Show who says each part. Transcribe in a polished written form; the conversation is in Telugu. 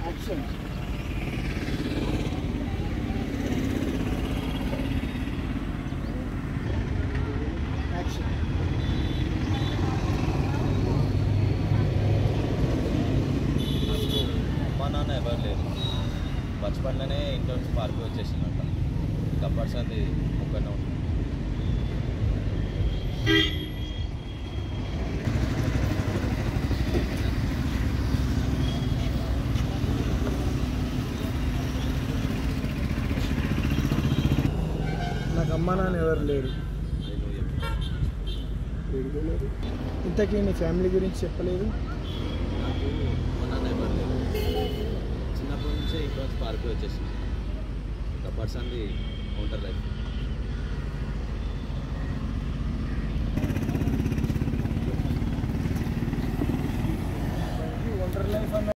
Speaker 1: యాక్షన్. యాక్షన్.
Speaker 2: నాకు అమ్మా నాన్న ఎవరు లేరు. బచ్పన్లోనే ఇంట్లో నుంచి పార్క్ వచ్చేసిందంట. కంపల్సరీ ఒక్కనే ఉంటుంది.
Speaker 1: నాకు అమ్మ నాన్న ఎవరు లేరు. ఇంతకీ నీ ఫ్యామిలీ గురించి చెప్పలేదు.
Speaker 2: నాకు అమ్మా నాన్న ఎవరు లేరు. చిన్నప్పటి నుంచే ఇంట్లో నుంచి పార్క్ వచ్చేసింది. Compulsory counter life.